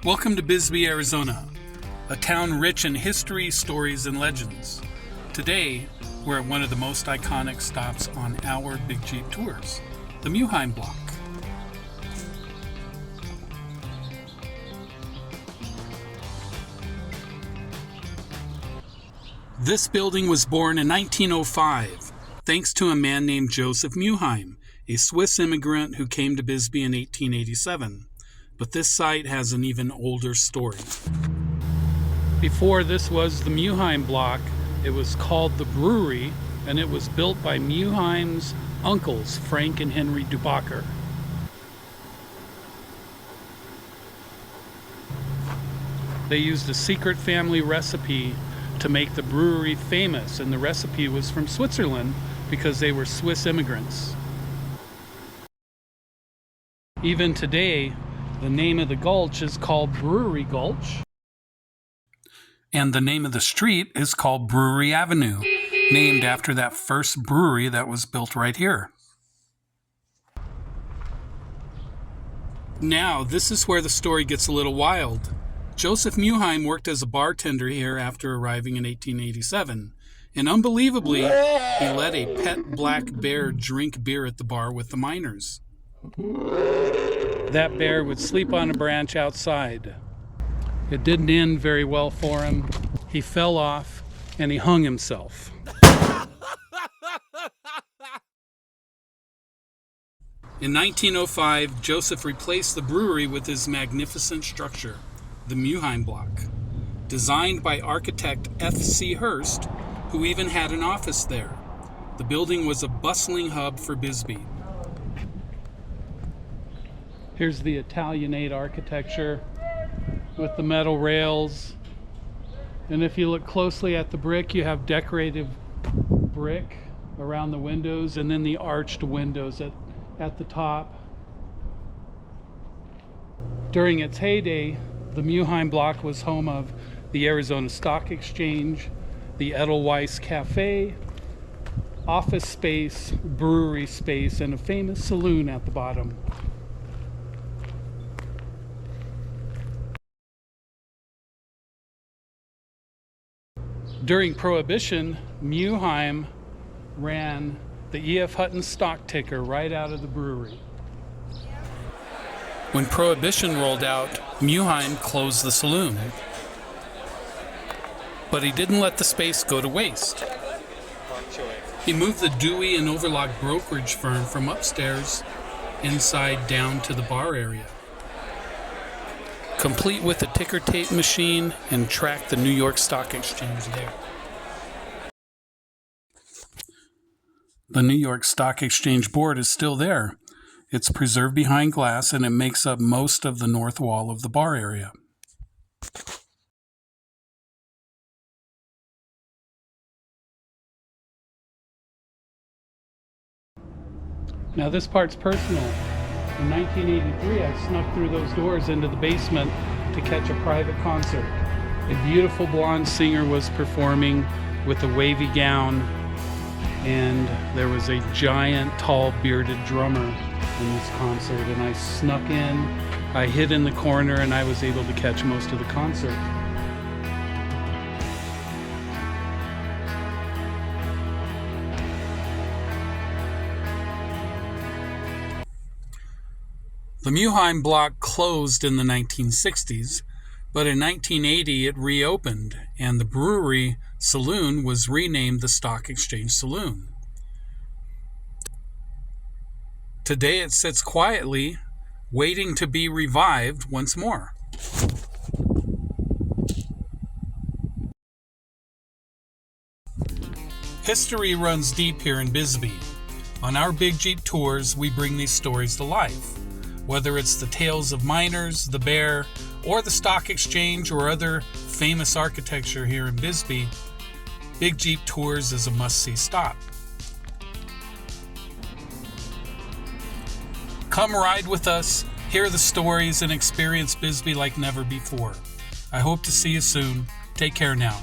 Welcome to Bisbee, Arizona, a town rich in history, stories, and legends. Today, we're at one of the most iconic stops on our Big Jeep tours, the Muheim Block. This building was born in 1905, thanks to a man named Joseph Muheim, a Swiss immigrant who came to Bisbee in 1887. But this site has an even older story. Before this was the Muheim Block, it was called the Brewery, and it was built by Muheim's uncles, Frank and Henry Dubacher. They used a secret family recipe to make the brewery famous, and the recipe was from Switzerland because they were Swiss immigrants. Even today, the name of the Gulch is called Brewery Gulch. And the name of the street is called Brewery Avenue, named after that first brewery that was built right here. Now, this is where the story gets a little wild. Joseph Muheim worked as a bartender here after arriving in 1887. And unbelievably, he let a pet black bear drink beer at the bar with the miners. That bear would sleep on a branch outside. It didn't end very well for him. He fell off and he hung himself. In 1905, Joseph replaced the brewery with his magnificent structure, the Muheim Block, designed by architect F.C. Hurst, who even had an office there. The building was a bustling hub for Bisbee. Here's the Italianate architecture with the metal rails. And if you look closely at the brick, you have decorative brick around the windows and then the arched windows at the top. During its heyday, the Muheim Block was home of the Arizona Stock Exchange, the Edelweiss Cafe, office space, brewery space, and a famous saloon at the bottom. During Prohibition, Muheim ran the E.F. Hutton stock ticker right out of the brewery. When Prohibition rolled out, Muheim closed the saloon. But he didn't let the space go to waste. He moved the Dewey and Overlock brokerage firm from upstairs inside down to the bar area, complete with a ticker tape machine, and tracked the New York Stock Exchange there. The New York Stock Exchange board is still there. It's preserved behind glass, and it makes up most of the north wall of the bar area. Now this part's personal. In 1983, I snuck through those doors into the basement to catch a private concert. A beautiful blonde singer was performing with a wavy gown, and there was a giant, tall, bearded drummer in this concert, and I snuck in. I hid in the corner, and I was able to catch most of the concert. The Muheim Block closed in the 1960s, but in 1980 it reopened, and the brewery saloon was renamed the Stock Exchange Saloon. Today it sits quietly, waiting to be revived once more. History runs deep here in Bisbee. On our Big Jeep tours, we bring these stories to life. Whether it's the tales of miners, the bear, or the stock exchange, or other famous architecture here in Bisbee, Big Jeep Tours is a must-see stop. Come ride with us, hear the stories, and experience Bisbee like never before. I hope to see you soon. Take care now.